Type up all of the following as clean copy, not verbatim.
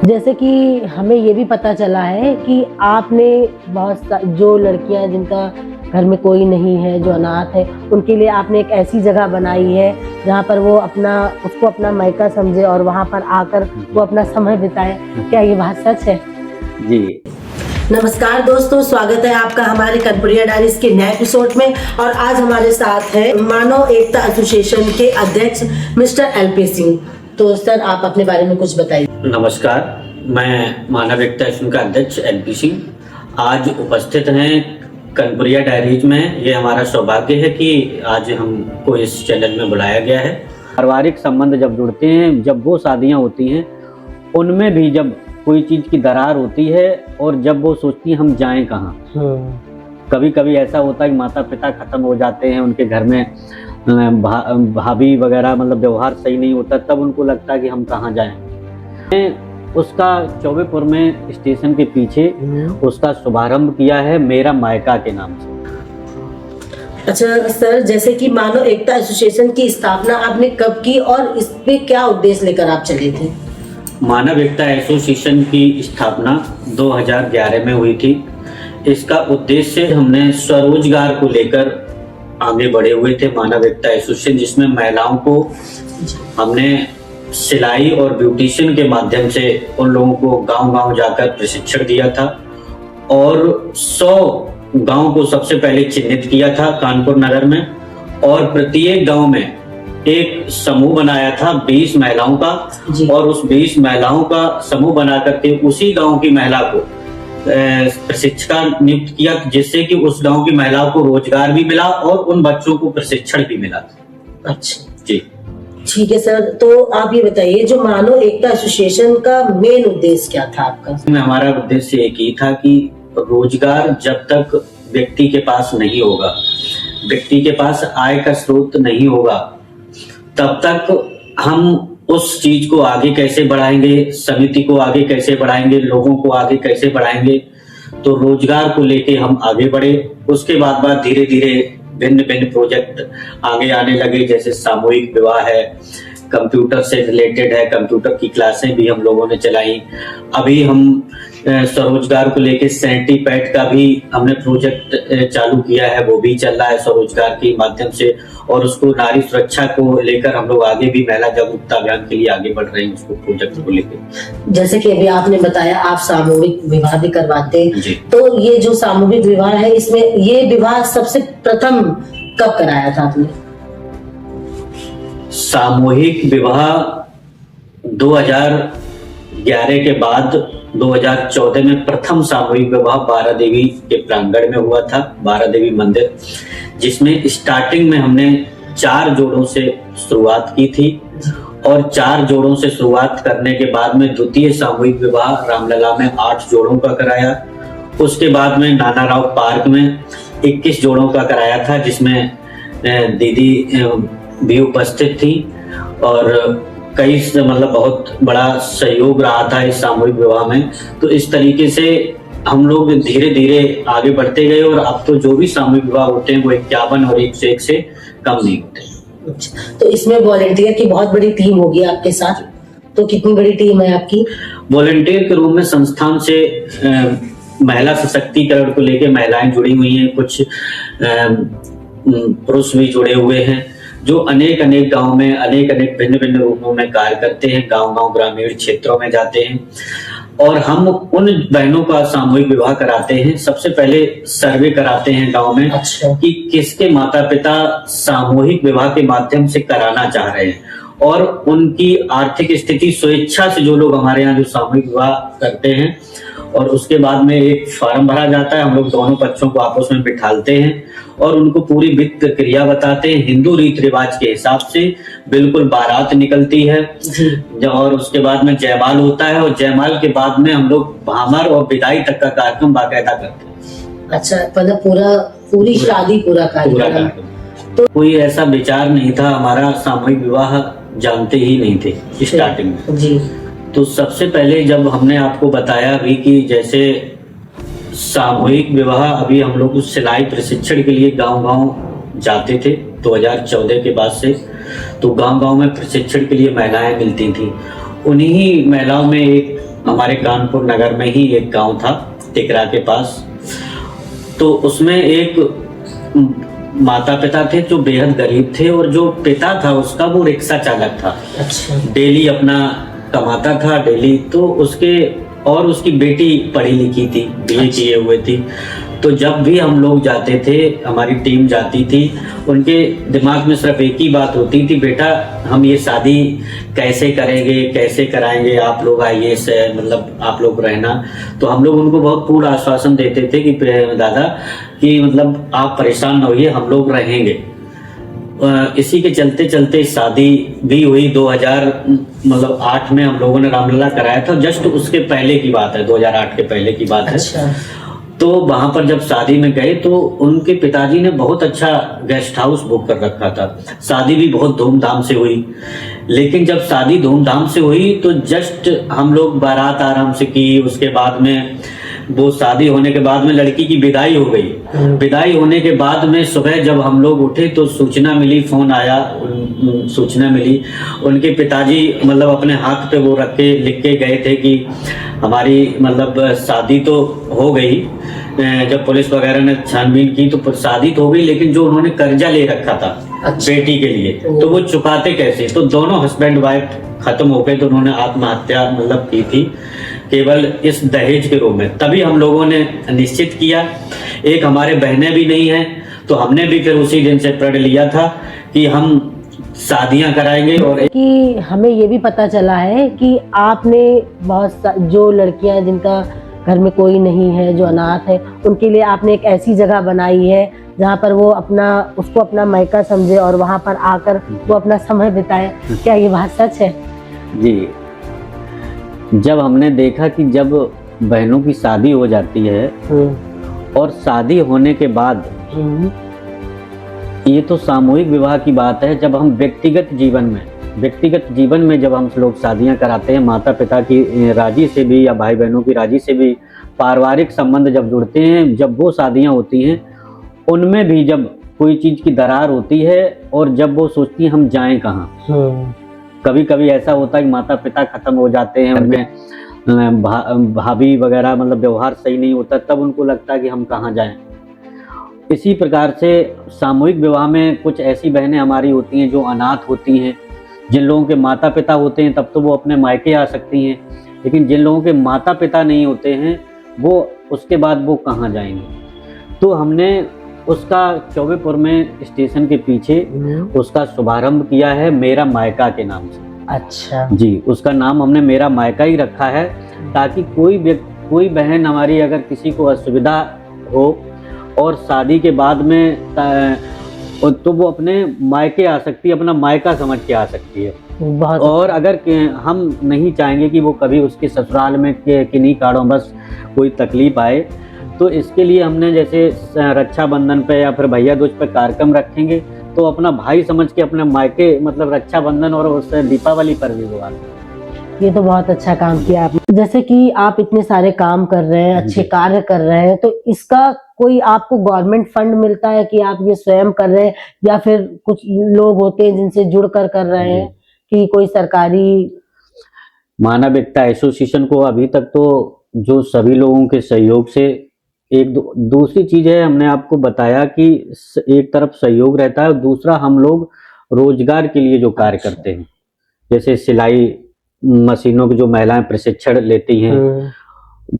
जैसे कि हमें ये भी पता चला है कि आपने जो लड़कियां जिनका घर में कोई नहीं है, जो अनाथ है, उनके लिए आपने एक ऐसी जगह बनाई है जहाँ पर वो उसको अपना मायका समझे और वहाँ पर आकर वो अपना समय बिताए। क्या ये बात सच है? जी नमस्कार दोस्तों, स्वागत है आपका हमारे कनपुरिया डायरीज के नए एपिसोड में। और आज हमारे साथ है मानव एकता एसोसिएशन के अध्यक्ष मिस्टर एलपी सिंह। तो सर, आप अपने बारे में कुछ बताइए। नमस्कार, मैं मानव एकता एसोसिएशन का अध्यक्ष एलपी सिंह आज उपस्थित हैं कनपुरिया डायरीज में। ये हमारा सौभाग्य है कि आज हमको इस चैनल में बुलाया गया है। पारिवारिक संबंध जब जुड़ते हैं, जब वो शादियां होती हैं, उनमें भी जब कोई चीज़ की दरार होती है और जब वो सोचती है हम जाएं कहाँ। कभी कभी ऐसा होता है कि माता पिता खत्म हो जाते हैं, उनके घर में भाभी वगैरह मतलब व्यवहार सही नहीं होता, तब उनको लगता है कि हम कहाँ जाएं। उसका चौबेपुर में स्टेशन के पीछे उसका शुभारंभ किया है मेरा मायका के नाम से। अच्छा सर, जैसे कि मानव एकता एसोसिएशन की स्थापना आपने कब की और इस पे क्या उद्देश्य लेकर आप चले थे? मानव एकता एसोसिएशन की स्थापना 2011 में हुई थी। इसका उद्देश्य हमने स्वरोजगार को लेकर आगे बढ़े हुए थे। मानव एकता एसोसिएशन जिसमें महिलाओं को हमने सिलाई और ब्यूटिशियन के माध्यम से उन लोगों को गांव-गांव जाकर प्रशिक्षण दिया था और 100 गांव को सबसे पहले चिन्हित किया था कानपुर नगर में, और प्रत्येक गांव में एक समूह बनाया था 20 महिलाओं का, और उस 20 महिलाओं का समूह बना करके उसी गांव की महिला को प्रशिक्षिका नियुक्त किया, जिससे कि उस गांव की महिलाओं को रोजगार भी मिला और उन बच्चों को प्रशिक्षण भी मिला। अच्छा जी ठीक है सर, तो आप ये बताइए, जो मानव एकता एसोसिएशन का मेन उद्देश्य क्या था आपका? हमारा उद्देश्य एक ही था कि रोजगार जब तक व्यक्ति के पास नहीं होगा, व्यक्ति के पास आय का स्रोत नहीं होगा, तब तक हम उस चीज को आगे कैसे बढ़ाएंगे, समिति को आगे कैसे बढ़ाएंगे, लोगों को आगे कैसे बढ़ाएंगे। तो रोजगार को लेके हम आगे बढ़े। उसके बाद धीरे धीरे भिन्न भिन्न प्रोजेक्ट आगे आने लगे, जैसे सामूहिक विवाह है, कंप्यूटर से रिलेटेड है, कंप्यूटर की क्लासें भी हम लोगों ने चलाई। अभी हम स्वरोजगार को लेके सेंटीपैड का भी हमने प्रोजेक्ट चालू किया है, वो भी चल रहा है स्वरोजगार के माध्यम से, और उसको नारी सुरक्षा को लेकर हम लोग आगे भी महिला जागरूकता अभियान के लिए आगे बढ़ रहे हैं उसको प्रोजेक्ट को लेकर। जैसे कि अभी आपने बताया आप सामूहिक विवाह भी करवाते हैं, तो ये जो सामूहिक विवाह है, इसमें ये विवाह सबसे प्रथम कब कराया था आपने? सामूहिक विवाह 2011 के बाद 2014 में प्रथम सामूहिक विवाह बारा देवी के प्रांगण में हुआ था, बारा देवी मंदिर, जिसमें स्टार्टिंग में हमने 4 जोड़ों से शुरुआत की थी, और 4 जोड़ों से शुरुआत करने के बाद में द्वितीय सामूहिक विवाह रामलला में 8 जोड़ों का कराया। उसके बाद में नाना राव पार्क में 21 जोड़ों का कराया था, जिसमें दीदी भी उपस्थित थी, और कई मतलब बहुत बड़ा सहयोग रहा था इस सामूहिक विवाह में। तो इस तरीके से हम लोग धीरे धीरे आगे बढ़ते गए, और अब तो जो भी सामूहिक विवाह होते हैं वो 51 और 101 से कम नहीं होते। तो इसमें वॉलेंटियर की बहुत बड़ी टीम होगी आपके साथ, तो कितनी बड़ी टीम है आपकी? वॉलेंटियर के रूप में संस्थान से महिला सशक्तिकरण को लेकर महिलाएं जुड़ी हुई हैं, कुछ पुरुष भी जुड़े हुए हैं, जो अनेक अनेक गांव में अनेक भिन्न भिन्न रूपों में कार्य करते हैं, गांव ग्रामीण क्षेत्रों में जाते हैं, और हम उन बहनों का सामूहिक विवाह कराते हैं। सबसे पहले सर्वे कराते हैं गांव में। अच्छा। कि किसके माता पिता सामूहिक विवाह के माध्यम से कराना चाह रहे हैं, और उनकी आर्थिक स्थिति स्वेच्छा से जो लोग हमारे यहाँ जो सामूहिक विवाह करते हैं, और उसके बाद में एक फॉर्म भरा जाता है। हम लोग दोनों पक्षों को आपस में बिठाते हैं और उनको पूरी विधि प्रक्रिया बताते हैं। हिंदू रीति रिवाज के हिसाब से बिल्कुल बारात निकलती है, और उसके बाद में जयमाल होता है, और जयमाल के बाद में हम लोग भामर और विदाई तक का कार्यक्रम बाकायदा करते हैं। अच्छा, मतलब पूरी शादी पूरा कार्यक्रम। तो कोई ऐसा विचार नहीं था, हमारा सामूहिक विवाह जानते ही नहीं थे स्टार्टिंग में। जी। तो सबसे पहले जब हमने आपको बताया भी कि जैसे सामूहिक विवाह, अभी हम लोग उस सिलाई प्रशिक्षण के लिए गांव-गांव जाते थे 2014 के बाद से, तो गांव-गांव में प्रशिक्षण के लिए महिलाएं मिलती थी, उन्हीं महिलाओं में एक हमारे कानपुर नगर में ही एक गांव था टिकरा के पास। तो उसमें एक माता पिता थे जो बेहद गरीब थे, और जो पिता था उसका वो रिक्शा चालक था। अच्छा। डेली अपना कमाता था डेली। तो उसके और उसकी बेटी पढ़ी लिखी थी, बीए किए हुए थी। तो जब भी हम लोग जाते थे, हमारी टीम जाती थी, उनके दिमाग में सिर्फ एक ही बात होती थी, बेटा हम ये शादी कैसे करेंगे, कैसे कराएंगे, आप लोग आइए से मतलब आप लोग रहना। तो हम लोग उनको बहुत पूर्ण आश्वासन देते थे कि दादा कि मतलब आप परेशान न होइए, हम लोग रहेंगे। इसी के चलते चलते शादी भी हुई 2008 में हम लोगों ने रामलला कराया था। जस्ट उसके पहले की बात है, 2008 के पहले की बात है। अच्छा। तो वहां पर जब शादी में गए तो उनके पिताजी ने बहुत अच्छा गेस्ट हाउस बुक कर रखा था। शादी भी बहुत धूमधाम से हुई। लेकिन जब शादी धूमधाम से हुई तो जस्ट हम लोग बारात आराम से की, उसके बाद में वो शादी होने के बाद में लड़की की विदाई हो गई। विदाई होने के बाद में सुबह जब हम लोग उठे तो सूचना मिली, फोन आया, सूचना मिली। उनके पिताजी मतलब अपने हाथ पे वो रख के लिख के गए थे कि हमारी मतलब शादी तो हो गई। जब पुलिस वगैरह ने छानबीन की तो शादी तो हो गई, लेकिन जो उन्होंने कर्जा ले रखा था बेटी के लिए, तो वो चुकाते कैसे। तो दोनों हस्बैंड वाइफ खत्म हो गए, तो उन्होंने आत्महत्या मतलब की थी केवल इस दहेज के रूप में। तभी हम लोगों ने निश्चित किया, एक हमारे बहनें भी नहीं है तो हमने भी फिर उसी दिन से प्रण लिया था कि हम शादियां कराएंगे। और कि हमें ये भी पता चला है कि आपने जो लड़कियां जिनका घर में कोई नहीं है, जो अनाथ है, उनके लिए आपने एक ऐसी जगह बनाई है जहाँ पर वो उसको अपना मायका समझे और वहाँ पर आकर वो अपना समय बिताए। क्या ये बात सच है? जी, जब हमने देखा कि जब बहनों की शादी हो जाती है और शादी होने के बाद ये तो सामूहिक विवाह की बात है, जब हम व्यक्तिगत जीवन में जब हम लोग शादियां कराते हैं, माता पिता की राजी से भी या भाई बहनों की राजी से भी पारिवारिक संबंध जब जुड़ते हैं, जब वो शादियां होती हैं, उनमें भी जब कोई चीज़ की दरार होती है और जब वो सोचती हैं हम जाएं कहाँ। कभी कभी ऐसा होता है कि माता पिता खत्म हो जाते हैं, उनमें भाभी वगैरह मतलब व्यवहार सही नहीं होता, तब उनको लगता है कि हम कहाँ जाएं। इसी प्रकार से सामूहिक विवाह में कुछ ऐसी बहनें हमारी होती हैं जो अनाथ होती हैं। जिन लोगों के माता पिता होते हैं तब तो वो अपने मायके आ सकती हैं, लेकिन जिन लोगों के माता पिता नहीं होते हैं वो उसके बाद वो कहाँ जाएंगे। तो हमने उसका चौबेपुर में स्टेशन के पीछे उसका शुभारंभ किया है मेरा मायका के नाम से। अच्छा जी, उसका नाम हमने मेरा मायका ही रखा है, ताकि कोई बहन हमारी अगर किसी को असुविधा हो और शादी के बाद में तो वो अपने मायके आ सकती है, अपना मायका समझ के आ सकती है। और अगर हम नहीं चाहेंगे कि वो कभी उसके ससुराल में किन्हीं कारणों बस कोई तकलीफ आए, तो इसके लिए हमने जैसे रक्षाबंधन पे या फिर भैया दूज पे कार्यक्रम रखेंगे, तो अपना भाई समझ के अपने मायके मतलब रक्षाबंधन और उससे दीपावली पर भी बुला। ये तो बहुत अच्छा काम किया आपने। जैसे कि आप इतने सारे काम कर रहे हैं, अच्छे कार्य कर रहे हैं, तो इसका कोई आपको गवर्नमेंट फंड मिलता है कि आप ये स्वयं कर रहे हैं, या फिर कुछ लोग होते हैं जिनसे जुड़ कर रहे हैं कि कोई सरकारी? मानव एकता एसोसिएशन को अभी तक तो जो सभी लोगों के सहयोग से दूसरी चीज है, हमने आपको बताया कि एक तरफ सहयोग रहता है और दूसरा हम लोग रोजगार के लिए जो कार्य करते हैं, जैसे सिलाई मशीनों की जो महिलाएं प्रशिक्षण लेती हैं,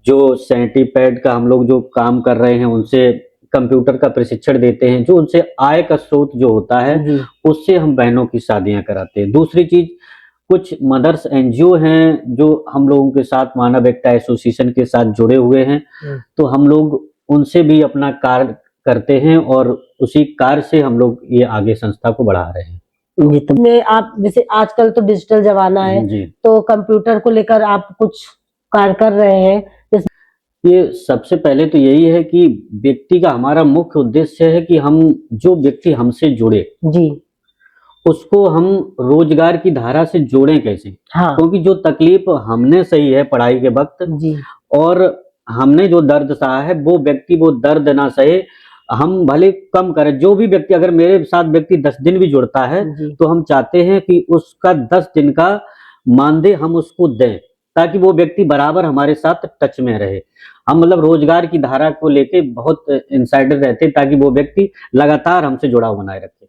जो सैनिटरी पैड का हम लोग जो काम कर रहे हैं उनसे कंप्यूटर का प्रशिक्षण देते हैं, जो उनसे आय का स्रोत जो होता है उससे हम बहनों की शादियां कराते हैं। दूसरी चीज, कुछ मदर्स एनजीओ हैं जो हम लोगों के साथ मानव एकता एसोसिएशन के साथ जुड़े हुए हैं, तो हम लोग उनसे भी अपना कार्य करते हैं और उसी कार्य से हम लोग ये आगे संस्था को बढ़ा रहे हैं। जी, तो में आप जैसे आजकल तो डिजिटल जमाना है, तो कंप्यूटर को लेकर आप कुछ कार्य कर रहे हैं। ये सबसे पहले तो यही है कि व्यक्ति का हमारा मुख्य उद्देश्य है कि हम जो व्यक्ति हमसे जुड़े जी, उसको हम रोजगार की धारा से जोड़ें कैसे। हाँ। क्योंकि जो तकलीफ हमने सही है पढ़ाई के वक्त जी, और हमने जो दर्द सहा है वो व्यक्ति वो दर्द ना सहे, हम भले कम करें। जो भी व्यक्ति, अगर मेरे साथ व्यक्ति 10 दिन भी जुड़ता है तो हम चाहते हैं कि उसका 10 दिन का मानदेय हम उसको दें, ताकि वो व्यक्ति बराबर हमारे साथ टच में रहे। हम मतलब रोजगार की धारा को लेके बहुत इंसाइडर रहते हैं, ताकि वो व्यक्ति लगातार हमसे जुड़ाव बनाए रखे।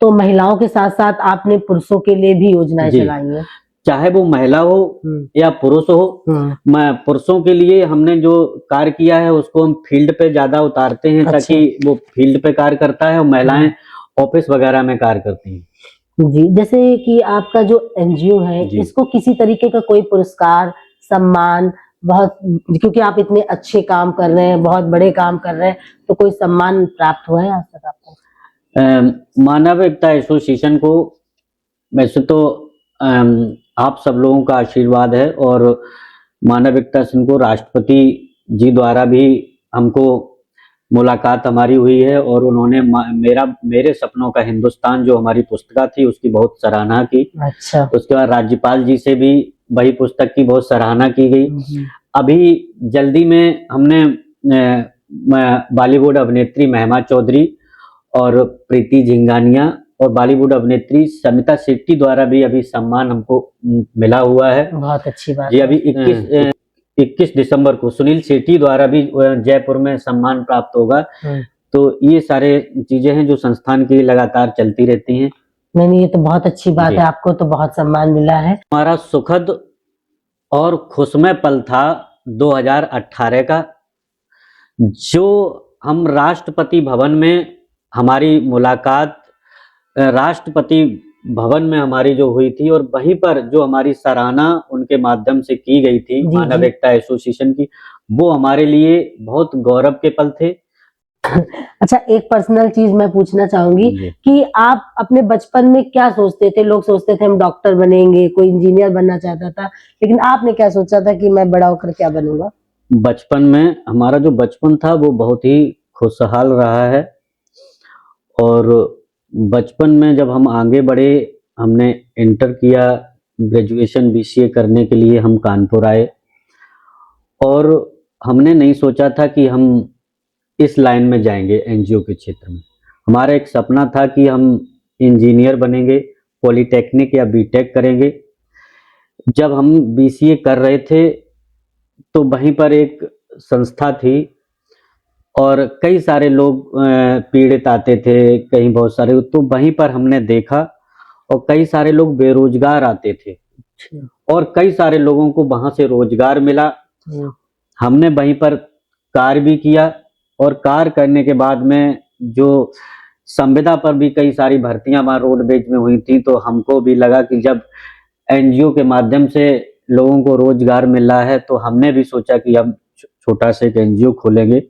तो महिलाओं के साथ साथ आपने पुरुषों के लिए भी योजनाएं जी। चलाई हैं। चाहे वो महिला हो या पुरुष हो, मैं पुरुषों के लिए हमने जो कार्य किया है उसको हम फील्ड पे ज्यादा उतारते हैं, अच्छा। ताकि वो फील्ड पे कार्य करता है और महिलाएं ऑफिस वगैरह में कार्य करती हैं। जी, जैसे कि आपका जो एनजीओ है, जी। इसको किसी तरीके का कोई पुरस्कार, सम्मान, बहुत, क्योंकि आप इतने अच्छे काम कर रहे हैं, बहुत बड़े काम कर रहे हैं, तो कोई सम्मान प्राप्त हुआ है आज तक आपको? मानव एकता एसोसिएशन को वैसे तो आप सब लोगों का आशीर्वाद है, और मानव एकता संघ को राष्ट्रपति जी द्वारा भी हमको मुलाकात हमारी हुई है, और उन्होंने मेरे सपनों का हिंदुस्तान जो हमारी पुस्तिका थी उसकी बहुत सराहना की। अच्छा। उसके बाद राज्यपाल जी से भी वही पुस्तक की बहुत सराहना की गई। अभी जल्दी में हमने बॉलीवुड अभिनेत्री महिमा चौधरी और प्रीति झिंगानिया और बॉलीवुड अभिनेत्री समिता शेट्टी द्वारा भी अभी सम्मान हमको मिला हुआ है। बहुत अच्छी बात जी, है। अभी 21 दिसंबर को सुनील शेट्टी द्वारा भी जयपुर में सम्मान प्राप्त होगा। तो ये सारे चीजें हैं जो संस्थान की लगातार चलती रहती हैं। नहीं, ये तो बहुत अच्छी बात है, आपको तो बहुत सम्मान मिला है। हमारा सुखद और खुशमय पल था 2018 का, जो हम राष्ट्रपति भवन में हमारी मुलाकात राष्ट्रपति भवन में हमारी जो हुई थी, और वहीं पर जो हमारी सराहना उनके माध्यम से की गई थी मानव एकता एसोसिएशन की, वो हमारे लिए बहुत गौरव के पल थे। अच्छा, एक पर्सनल चीज मैं पूछना चाहूंगी कि आप अपने बचपन में क्या सोचते थे? लोग सोचते थे हम डॉक्टर बनेंगे, कोई इंजीनियर बनना चाहता था, लेकिन आपने क्या सोचा था कि मैं बड़ा होकर क्या बनूंगा? बचपन में हमारा जो बचपन था वो बहुत ही खुशहाल रहा है, और बचपन में जब हम आगे बढ़े, हमने इंटर किया, ग्रेजुएशन बीसीए करने के लिए हम कानपुर आए, और हमने नहीं सोचा था कि हम इस लाइन में जाएंगे एनजीओ के क्षेत्र में। हमारा एक सपना था कि हम इंजीनियर बनेंगे, पॉलिटेक्निक या बीटेक करेंगे। जब हम बीसीए कर रहे थे तो वहीं पर एक संस्था थी, और कई सारे लोग पीड़ित आते थे, कहीं बहुत सारे, तो वहीं पर हमने देखा, और कई सारे लोग बेरोजगार आते थे, और कई सारे लोगों को वहां से रोजगार मिला। हमने वहीं पर कार्य भी किया, और कार्य करने के बाद में जो संविदा पर भी कई सारी भर्तियां वहां रोडवेज में हुई थी, तो हमको भी लगा कि जब एनजीओ के माध्यम से लोगों को रोजगार मिल रहा है, तो हमने भी सोचा कि हम छोटा सा एक एनजीओ खोलेंगे,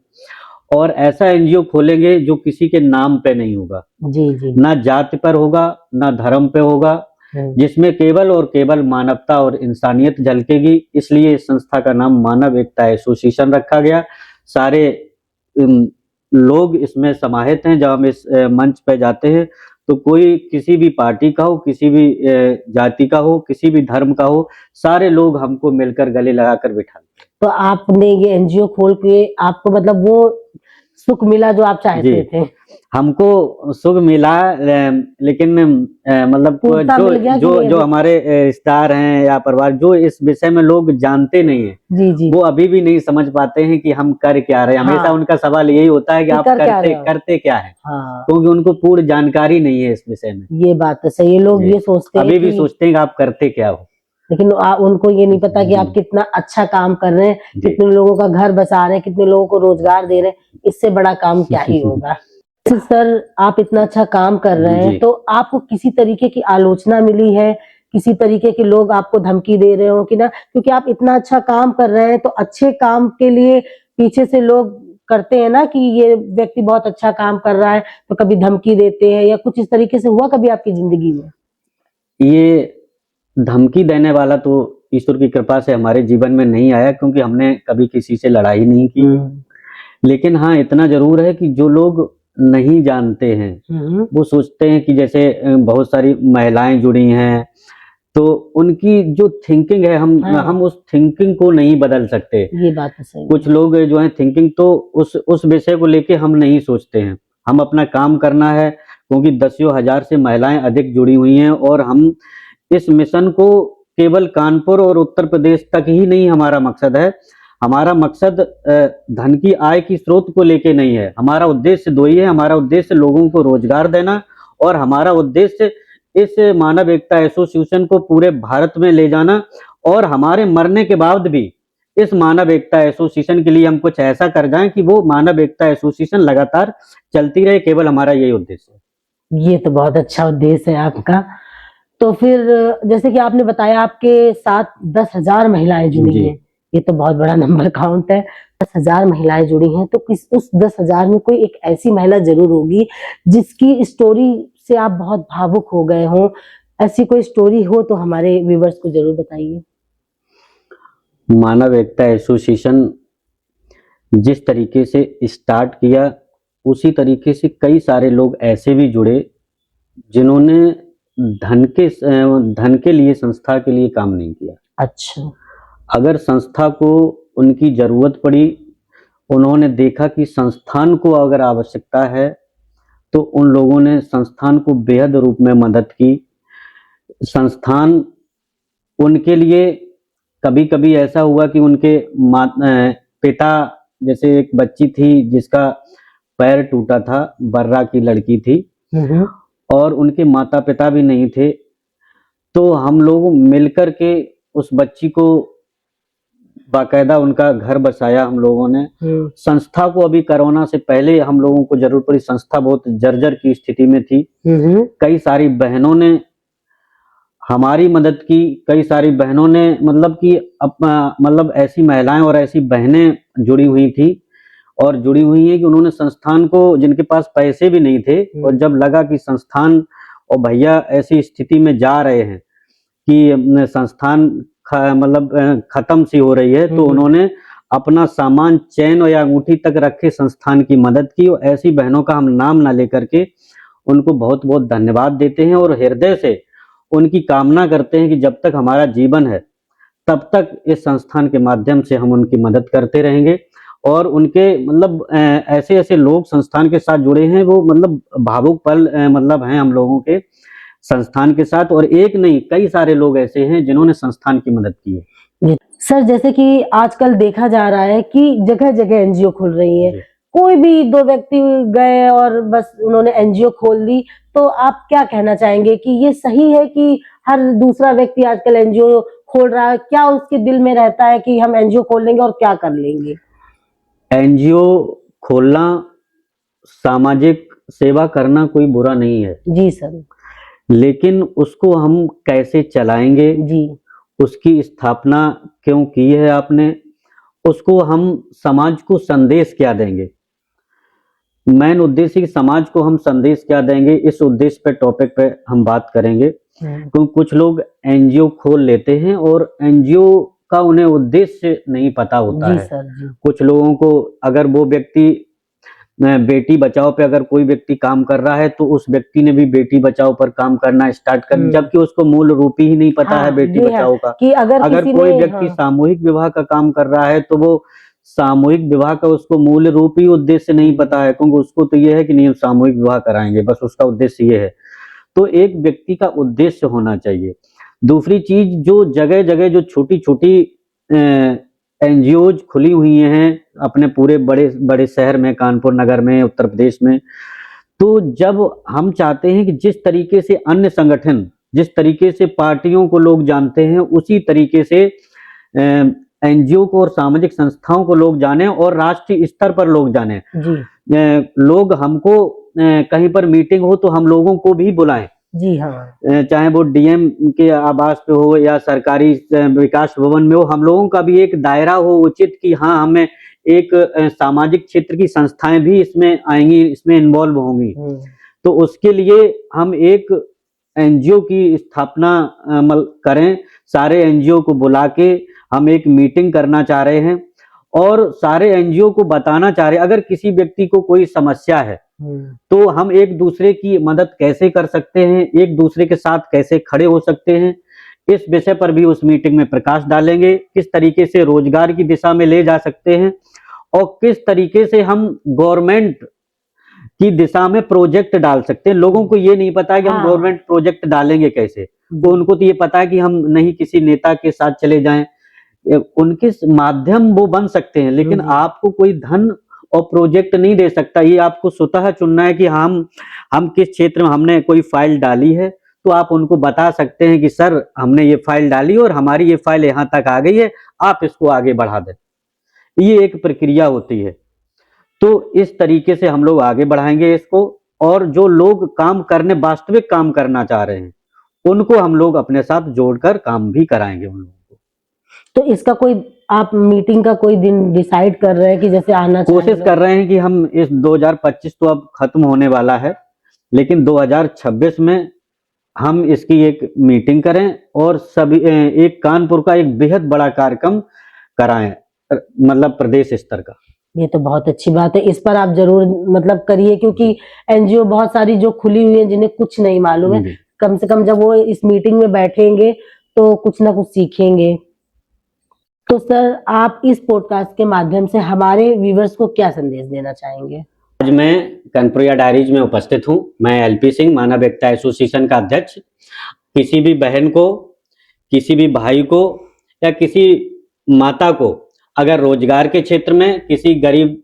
और ऐसा एनजीओ खोलेंगे जो किसी के नाम पे नहीं होगा। जी। ना जाति पर होगा, ना धर्म पे होगा, जिसमें केवल और केवल मानवता और इंसानियत झलकेगी। इसलिए इस संस्था का नाम मानव एकता एसोसिएशन रखा गया। सारे लोग इसमें समाहित हैं। जब हम इस मंच पे जाते हैं तो कोई किसी भी पार्टी का हो, किसी भी जाति का हो, किसी भी धर्म का हो, सारे लोग हमको मिलकर गले लगाकर बिठाते हैं। तो आपने ये एनजीओ खोल के आपको मतलब वो सुख मिला जो आप चाहते थे? हमको सुख मिला, लेकिन मतलब जो हमारे स्टार हैं या परिवार, जो इस विषय में लोग जानते नहीं है, जी। वो अभी भी नहीं समझ पाते हैं कि हम कर क्या रहे हैं। हमेशा उनका सवाल यही होता है कि आप करते क्या है, क्योंकि उनको पूर्ण जानकारी नहीं है इस विषय में। ये बात तो सही है, लोग ये सोचते हैं, अभी भी सोचते हैं कि आप करते क्या हो, लेकिन उनको ये नहीं पता कि आप कितना अच्छा काम कर रहे हैं, कितने लोगों का घर बसा रहे हैं, कितने लोगों को रोजगार दे रहे हैं। इससे बड़ा काम क्या ही होगा। सर, आप इतना अच्छा काम कर रहे हैं, तो आपको किसी तरीके की आलोचना मिली है? किसी तरीके के लोग आपको धमकी दे रहे हो कि ना, क्योंकि आप इतना अच्छा काम कर रहे हैं, तो अच्छे काम के लिए पीछे से लोग करते हैं ना कि ये व्यक्ति बहुत अच्छा काम कर रहा है, तो कभी धमकी देते हैं, या कुछ इस तरीके से हुआ कभी आपकी जिंदगी में? ये धमकी देने वाला तो ईश्वर की कृपा से हमारे जीवन में नहीं आया, क्योंकि हमने कभी किसी से लड़ाई नहीं की। लेकिन हाँ, इतना जरूर है कि जो लोग नहीं जानते हैं, वो सोचते हैं कि जैसे बहुत सारी महिलाएं जुड़ी हैं, तो उनकी जो थिंकिंग है, हम उस थिंकिंग को नहीं बदल सकते। ये बात तो सही है। कुछ लोग जो है थिंकिंग, तो उस विषय को लेके हम नहीं सोचते हैं। हम अपना काम करना है, क्योंकि 10,000 से महिलाएं अधिक जुड़ी हुई हैं, और हम इस मिशन को केवल कानपुर और उत्तर प्रदेश तक ही नहीं हमारा मकसद है। हमारा मकसद धन की आय की स्रोत को लेके नहीं है। हमारा उद्देश्य दो ही है। हमारा उद्देश्य लोगों को रोजगार देना और हमारा उद्देश्य इस मानव एकता एसोसिएशन को पूरे भारत में ले जाना और हमारे मरने के बाद भी इस मानव एकता एसोसिएशन के लिए हम कुछ ऐसा कर जाएं कि वो मानव एकता एसोसिएशन लगातार चलती रहे। केवल हमारा यही उद्देश्य है। ये तो बहुत अच्छा उद्देश्य है आपका। तो फिर जैसे कि आपने बताया आपके साथ 10,000 महिलाएं जुड़ी जी। हैं, ये तो बहुत बड़ा नंबर काउंट है। 10,000 महिलाएं जुड़ी हैं, तो उस 10,000 में कोई एक ऐसी महिला जरूर होगी जिसकी स्टोरी से आप बहुत भावुक हो गए हो। ऐसी कोई स्टोरी हो तो हमारे व्यूवर्स को जरूर बताइए। मानव एकता एसोसिएशन जिस तरीके से स्टार्ट किया उसी तरीके से कई सारे लोग ऐसे भी जुड़े जिन्होंने धन के लिए संस्था के लिए काम नहीं किया। अच्छा। अगर संस्था को उनकी जरूरत पड़ी, उन्होंने देखा कि संस्थान को अगर आवश्यकता है तो उन लोगों ने संस्थान को बेहद रूप में मदद की। संस्थान उनके लिए कभी कभी ऐसा हुआ कि उनके पिता, जैसे एक बच्ची थी जिसका पैर टूटा था, बर्रा की लड़की थी और उनके माता पिता भी नहीं थे, तो हम लोग मिलकर के उस बच्ची को बाकायदा उनका घर बसाया हम लोगों ने। संस्था को अभी कोरोना से पहले हम लोगों को जरूरत पड़ी। संस्था बहुत जर्जर की स्थिति में थी। कई सारी बहनों ने हमारी मदद की। कई सारी बहनों ने मतलब ऐसी महिलाएं और ऐसी बहनें जुड़ी हुई थी और जुड़ी हुई हैं कि उन्होंने संस्थान को, जिनके पास पैसे भी नहीं थे, और जब लगा कि संस्थान और भैया ऐसी स्थिति में जा रहे हैं कि संस्थान खत्म सी हो रही है, तो उन्होंने अपना सामान, चैन या अंगूठी तक रखे संस्थान की मदद की। और ऐसी बहनों का हम नाम ना लेकर के उनको बहुत बहुत धन्यवाद देते हैं और हृदय से उनकी कामना करते हैं कि जब तक हमारा जीवन है तब तक इस संस्थान के माध्यम से हम उनकी मदद करते रहेंगे। और उनके ऐसे ऐसे लोग संस्थान के साथ जुड़े हैं, वो भावुक पल हैं हम लोगों के संस्थान के साथ। और एक नहीं, कई सारे लोग ऐसे हैं जिन्होंने संस्थान की मदद की है। सर, जैसे कि आजकल देखा जा रहा है कि जगह जगह एनजीओ खुल रही है। कोई भी दो व्यक्ति गए और बस उन्होंने एनजीओ खोल दी, तो आप क्या कहना चाहेंगे कि ये सही है कि हर दूसरा व्यक्ति आजकल एनजीओ खोल रहा है? क्या उसके दिल में रहता है कि हम एनजीओ खोल लेंगे और क्या कर लेंगे? एनजीओ खोलना, सामाजिक सेवा करना कोई बुरा नहीं है। जी सर। लेकिन उसको हम कैसे चलाएंगे, जी, उसकी स्थापना क्यों की है आपने, उसको हम समाज को संदेश क्या देंगे, मेन उद्देश्य कि समाज को हम संदेश क्या देंगे, इस उद्देश्य पे, टॉपिक पे हम बात करेंगे। क्योंकि कुछ लोग एनजीओ खोल लेते हैं और एनजीओ का उन्हें उद्देश्य नहीं पता होता है। सर, जी। कुछ लोगों को, अगर वो व्यक्ति बेटी बचाओ पे अगर कोई व्यक्ति काम कर रहा है तो उस व्यक्ति ने भी बेटी बचाओ पर काम करना स्टार्ट कर, जबकि उसको मूल रूप ही नहीं पता है बेटी बचाओ का। कि अगर कोई व्यक्ति सामूहिक विवाह का काम कर रहा है तो वो सामूहिक विवाह का उसको मूल रूप ही उद्देश्य नहीं पता है, क्योंकि उसको तो ये है कि नहीं हम सामूहिक विवाह कराएंगे, बस उसका उद्देश्य ये है। तो एक व्यक्ति का उद्देश्य होना चाहिए। दूसरी चीज, जो जगह जगह जो छोटी छोटी एनजीओज खुली हुई हैं अपने पूरे बड़े बड़े शहर में, कानपुर नगर में, उत्तर प्रदेश में, तो जब हम चाहते हैं कि जिस तरीके से अन्य संगठन, जिस तरीके से पार्टियों को लोग जानते हैं, उसी तरीके से एनजीओ को और सामाजिक संस्थाओं को लोग जाने और राष्ट्रीय स्तर पर लोग जाने। लोग हमको कहीं पर मीटिंग हो तो हम लोगों को भी बुलाएं। जी हाँ। चाहे वो डीएम के आवास पे हो या सरकारी विकास भवन में हो, हम लोगों का भी एक दायरा हो उचित कि हाँ, हमें एक सामाजिक क्षेत्र की संस्थाएं भी इसमें आएंगी, इसमें इन्वॉल्व होंगी। तो उसके लिए हम एक एनजीओ की स्थापना करें, सारे एनजीओ को बुला के हम एक मीटिंग करना चाह रहे हैं और सारे एनजीओ को बताना चाह रहे हैं अगर किसी व्यक्ति को कोई समस्या है तो हम एक दूसरे की मदद कैसे कर सकते हैं, एक दूसरे के साथ कैसे खड़े हो सकते हैं, इस विषय पर भी उस मीटिंग में प्रकाश डालेंगे। किस तरीके से रोजगार की दिशा में ले जा सकते हैं और किस तरीके से हम गवर्नमेंट की दिशा में प्रोजेक्ट डाल सकते हैं। लोगों को ये नहीं पता है कि हम हाँ। गवर्नमेंट प्रोजेक्ट डालेंगे कैसे, तो उनको तो ये पता है कि हम नहीं किसी नेता के साथ चले जाएं, उनके माध्यम वो बन सकते हैं, लेकिन आपको कोई धन और प्रोजेक्ट नहीं दे सकता। ये आपको स्वतः चुनना है कि हम किस क्षेत्र में हमने कोई फाइल डाली है, तो आप उनको बता सकते हैं कि सर हमने ये फाइल डाली और हमारी ये फाइल यहाँ तक आ गई है, आप इसको आगे बढ़ा दें। ये एक प्रक्रिया होती है। तो इस तरीके से हम लोग आगे बढ़ाएंगे इसको, और जो लोग काम करने वास्तविक काम करना चाह रहे हैं उनको हम लोग अपने साथ जोड़कर काम भी कराएंगे उन लोगों को। तो इसका कोई आप मीटिंग का कोई दिन डिसाइड कर रहे हैं कि जैसे आना कोशिश कर रहे हैं कि हम इस 2025 तो अब खत्म होने वाला है, लेकिन 2026 में हम इसकी एक मीटिंग करें और सभी एक कानपुर का एक बेहद बड़ा कार्यक्रम कराएं, मतलब प्रदेश स्तर का। ये तो बहुत अच्छी बात है, इस पर आप जरूर मतलब करिए, क्योंकि एनजीओ बहुत सारी जो खुली हुई है जिन्हें कुछ नहीं मालूम है, कम से कम जब वो इस मीटिंग में बैठेंगे तो कुछ ना कुछ सीखेंगे। तो सर आप इस पॉडकास्ट के माध्यम से हमारे व्यूवर्स को क्या संदेश देना चाहेंगे? आज मैं कनपुरिया डायरीज में उपस्थित हूँ। मैं एलपी सिंह मानव एकता एसोसिएशन का अध्यक्ष। किसी भी बहन को, किसी भी भाई को या किसी माता को अगर रोजगार के क्षेत्र में, किसी गरीब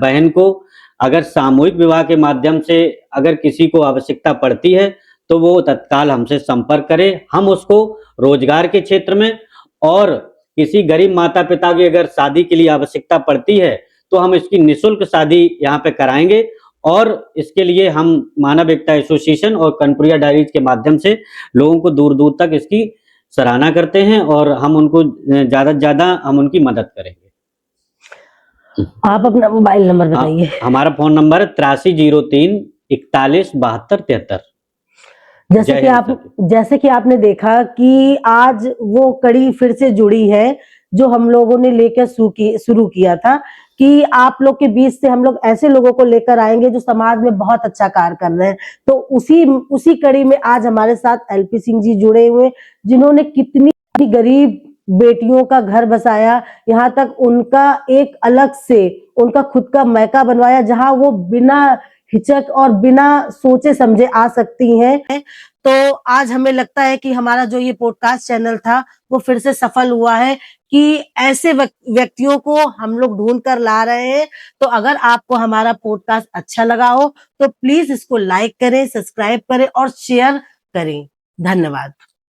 बहन को अगर सामूहिक विवाह के माध्यम से अगर किसी को आवश्यकता पड़ती है तो वो तत्काल हमसे संपर्क करे। हम उसको रोजगार के क्षेत्र में, और किसी गरीब माता पिता की अगर शादी के लिए आवश्यकता पड़ती है तो हम इसकी निःशुल्क शादी यहाँ पे कराएंगे। और इसके लिए हम मानव एकता एसोसिएशन और कनपुरिया डायरीज के माध्यम से लोगों को दूर दूर तक इसकी सराहना करते हैं, और हम उनको ज्यादा से ज्यादा हम उनकी मदद करेंगे। आप अपना मोबाइल नंबर बताइए। हमारा फोन नंबर 8303417273। जैसे कि आपने देखा कि आज वो कड़ी फिर से जुड़ी है जो हम लोगों ने लेकर शुरू किया था, कि आप लोग के बीच से हम लोग ऐसे लोगों को लेकर आएंगे जो समाज में बहुत अच्छा कार्य कर रहे हैं। तो उसी कड़ी में आज हमारे साथ एलपी सिंह जी जुड़े हुए, जिन्होंने कितनी गरीब बेटियों का घर बसाया, यहाँ तक उनका एक अलग से उनका खुद का मैका बनवाया जहां वो बिना हिचक और बिना सोचे समझे आ सकती हैं। तो आज हमें लगता है कि हमारा जो ये पॉडकास्ट चैनल था वो फिर से सफल हुआ है, कि ऐसे व्यक्तियों को हम लोग ढूंढ कर ला रहे हैं। तो अगर आपको हमारा पॉडकास्ट अच्छा लगा हो तो प्लीज इसको लाइक करें, सब्सक्राइब करें और शेयर करें। धन्यवाद।